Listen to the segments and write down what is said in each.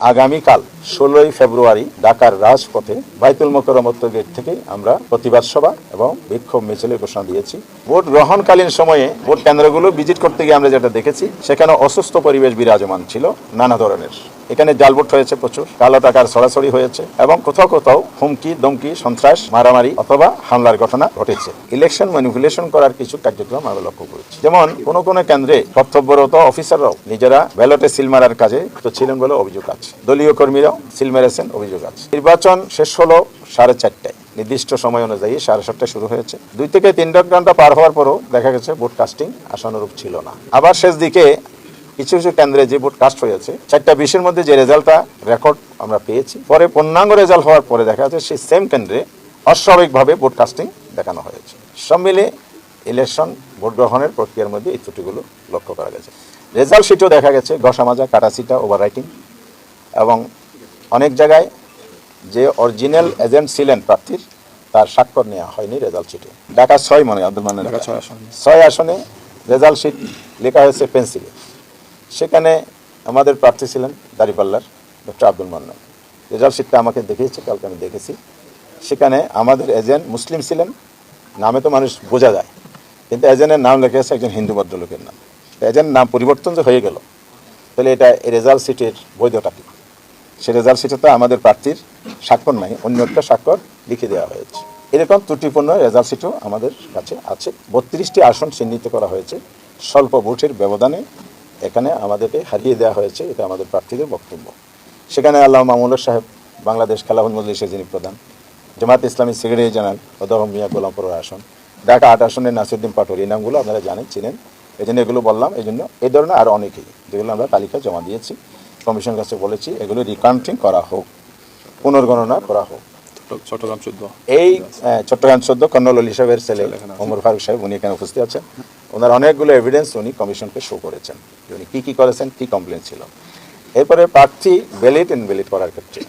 আগামীকাল 16ই ফেব্রুয়ারি ঢাকার রাজপথে বাইতুল মোকাররম উত্তর গেট থেকে আমরা প্রতিবাদ সভা এবং বিক্ষোভ মিছিলের ঘোষণা দিয়েছি। ভোট গ্রহণকালীন সময়ে ভোট কেন্দ্রগুলো ভিজিট করতে গিয়ে আমরা যেটা দেখেছি, সেখানে অসুস্থ পরিবেশ বিরাজমান ছিল নানা ধরনের। এখানে জাল ভোট হয়েছে প্রচুর, কালো টাকার ছড়াছড়ি হয়েছে এবং কোথাও কোথাও হুমকি দমকি সন্ত্রাস মারামারি অথবা হামলার ঘটনা ঘটেছে। ইলেকশন ম্যানিপুলেশন করার কিছু কার্যক্রম আমরা লক্ষ্য করেছি। যেমন কোনো কোনো কেন্দ্রে কর্তব্যরত অফিসাররাও নিজেরা ব্যালটে সিল মারার কাজে তো ছিলেন বলে অভিযোগ আছে। দলীয় কর্মীরাও সিল মেরেছেন অভিযোগ আছে। নির্বাচন শেষ হলো 4:30টায়, নির্দিষ্ট সময় অনুযায়ী 7:30টায় শুরু হয়েছে। 2 থেকে 3 ঘন্টা পার হওয়ার পরও দেখা গেছে ভোট কাস্টিং আশানুরূপ ছিল না। আবার শেষ দিকে কিছু কিছু কেন্দ্রে যে ভোট কাস্ট হয়েছে 4:20-এর মধ্যে যে রেজাল্টটা রেকর্ড আমরা পেয়েছি, পরে পূর্ণাঙ্গ রেজাল্ট হওয়ার পরে দেখা যাচ্ছে সেই সেম কেন্দ্রে অস্বাভাবিকভাবে ভোট কাস্টিং দেখানো হয়েছে। সব মিলে ইলেকশন ভোট গ্রহণের প্রক্রিয়ার মধ্যে এই ত্রুটিগুলো লক্ষ্য করা গেছে। রেজাল্ট শিটও দেখা গেছে ঘষামাজা কাটাছিটা ওভার রাইটিং এবং অনেক জায়গায় যে অরিজিনাল এজেন্ট ছিলেন প্রার্থীর তার স্বাক্ষর নেওয়া হয়নি রেজাল্ট শিটে। ঢাকা 6 মনে আব্দুল মান্নান 6 আসনে রেজাল্ট শিট লেখা হয়েছে পেন্সিলে। সেখানে আমাদের প্রার্থী ছিলেন দাঁড়িপাল্লার ডক্টর আব্দুল মান্নান। রেজাল্ট শিটটা আমাকে দেখিয়েছে, কালকে আমি দেখেছি। সেখানে আমাদের এজেন্ট মুসলিম ছিলেন, নামে তো মানুষ বোঝা যায়, কিন্তু এজেন্টের নাম লেখা আছে একজন হিন্দু ভদ্রলোকের নাম। এজেন্ট নাম পরিবর্তন যে হয়ে গেল, তাহলে এটা রেজাল্ট শিটের বৈধতা কি? সে রেজাল্ট শিটে তো আমাদের প্রার্থীর স্বাক্ষর নাই, অন্য একটা স্বাক্ষর লিখে দেওয়া হয়েছে। এরকম ত্রুটিপূর্ণ রেজাল্ট শিটও আমাদের কাছে আছে। 32টি আসন চিহ্নিত করা হয়েছে স্বল্প ভোটের ব্যবধানে, এখানে আমাদেরকে হারিয়ে দেওয়া হয়েছে, এটা আমাদের প্রার্থীদের বক্তব্য। সেখানে আল্লাহ মামুনুল্লাহ সাহেব, বাংলাদেশ খেলাফত মজলিসের যিনি প্রধান, জামাত ইসলামী সেক্রেটারি জেনারেল অধ্যাপক মিয়া গোলামপুরের আসন, ঢাকা 8 আসনের নাসিরউদ্দিন পাটোয়ারি, এই নামগুলো আপনারা জানেন, চিনেন, এই জন্য এগুলো বললাম। এই জন্য এই ধরনের আরও অনেকেই যেগুলো আমরা তালিকা জমা দিয়েছি, কমিশনের কাছে বলেছি এগুলো রিকাউন্টিং করা হোক, পুনর্গণনা করা হোক। চট্টগ্রাম 14 এই চট্টগ্রাম 14 কর্নেল আলী সাহেবের ছেলে ওমর ফারুক সাহেব, উনি এখানে উপস্থিত আছেন। ওনার অনেকগুলো এভিডেন্স উনি কমিশনকে শো করেছেন, উনি কী করেছেন, কী কমপ্লেন ছিল। এরপরে প্রার্থী ব্যালিট ইনভ্যালিড করার ক্ষেত্রে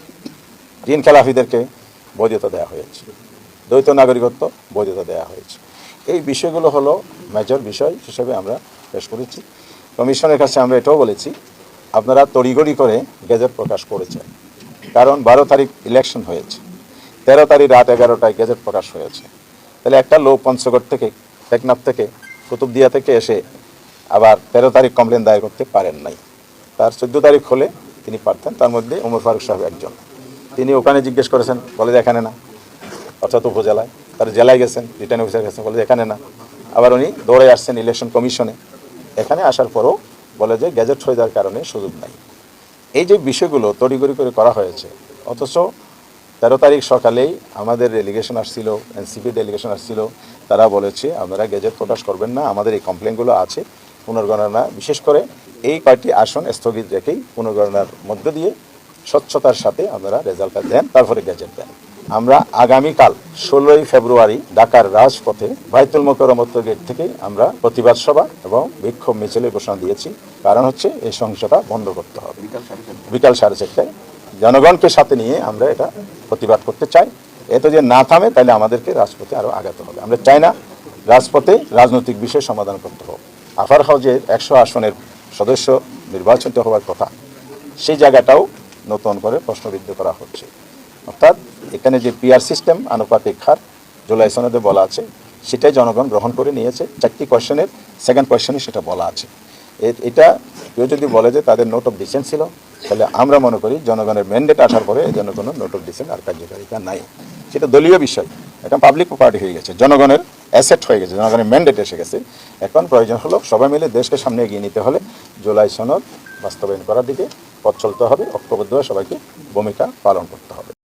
ঋণ খেলাফিদেরকে বৈধতা দেওয়া হয়েছে, দ্বৈত নাগরিকত্ব বৈধতা দেওয়া হয়েছে। এই বিষয়গুলো হলো মেজর বিষয় হিসেবে আমরা পেশ করেছি। কমিশনের কাছে আমরা এটাও বলেছি, আপনারা তড়িঘড়ি করে গেজেট প্রকাশ করেছেন, কারণ 12 তারিখ ইলেকশন হয়েছে, 13 তারিখ রাত 11টায় গেজেট প্রকাশ হয়েছে। তাহলে একটা লোক পঞ্চগড় থেকে, টেকনাফ থেকে, কুতুবদিয়া থেকে এসে আবার 13 তারিখ কমপ্লেন দায়ের করতে পারেন নাই। তার 14 তারিখ হলে তিনি পারতেন। তার মধ্যে ওমর ফারুক সাহেব একজন, তিনি ওখানে জিজ্ঞেস করেছেন, বলে যে এখানে না, অর্থাৎ উপজেলায়। তার জেলায় গেছেন, রিটার্নিং অফিসার গেছেন, বলে যে এখানে না। আবার উনি দৌড়ে আসছেন ইলেকশন কমিশনে, এখানে আসার পরও বলে যে গ্যাজেট হয়ে যাওয়ার কারণে সুযোগ নাই। এই যে বিষয়গুলো তড়িঘড়ি করে করা হয়েছে, অথচ 13 তারিখ সকালেই আমাদের ডেলিগেশন আসছিল, এনসিপি ডেলিগেশন আসছিল, তারা বলেছে আপনারা গেজেট প্রকাশ করবেন না, আমাদের এই কমপ্লেনগুলো আছে, পুনর্গণনা, বিশেষ করে এই কয়েকটি আসন স্থগিত রেখেই পুনর্গণনার মধ্য দিয়ে স্বচ্ছতার সাথে আপনারা রেজাল্টটা দেন, তারপরে গেজেট দেন। আমরা আগামীকাল 16ই ফেব্রুয়ারি ঢাকার রাজপথে বাইতুল মোকাররম উত্তর গেট থেকে আমরা প্রতিবাদ সভা এবং বিক্ষোভ মিছিলের ঘোষণা দিয়েছি। কারণ হচ্ছে এই সহিংসতা বন্ধ করতে হবে। বিকাল 4:30টায় জনগণকে সাথে নিয়ে আমরা এটা প্রতিবাদ করতে চাই। এত যে না থামে, তাহলে আমাদেরকে রাজপথে আরও আগাতে হবে। আমরা চাই না রাজপথে রাজনৈতিক বিষয় সমাধান করতে হবে। আফার হাউজের 100 আসনের সদস্য নির্বাচিত হওয়ার কথা, সেই জায়গাটাও নতুন করে প্রশ্নবিদ্ধ করা হচ্ছে। অর্থাৎ এখানে যে পিআর সিস্টেম আনুপাতিক হার জুলাই সনদে বলা আছে, সেটাই জনগণ গ্রহণ করে নিয়েছে। 4টি কোয়েশ্চেনের সেকেন্ড কোয়েশ্চেনে সেটা বলা আছে। এটা কেউ যদি বলে যে তাদের নোট অফ ডিসেন্ট ছিল, তাহলে আমরা মনে করি জনগণের ম্যান্ডেট আসার পরে এই জন্য কোনো নোট অফ ডিসেন্ট আর কার্যকারিতা নাই। সেটা দলীয় বিষয়, এখন পাবলিক প্রপার্টি হয়ে গেছে, জনগণের অ্যাসেট হয়ে গেছে, জনগণের ম্যান্ডেট এসে গেছে। এখন প্রয়োজন হলো সবাই মিলে দেশকে সামনে এগিয়ে নিতে হলে জুলাই সনদ বাস্তবায়ন করার দিকে পথ চলতে হবে, ঐক্যবদ্ধ হয়ে সবাইকে ভূমিকা পালন করতে হবে।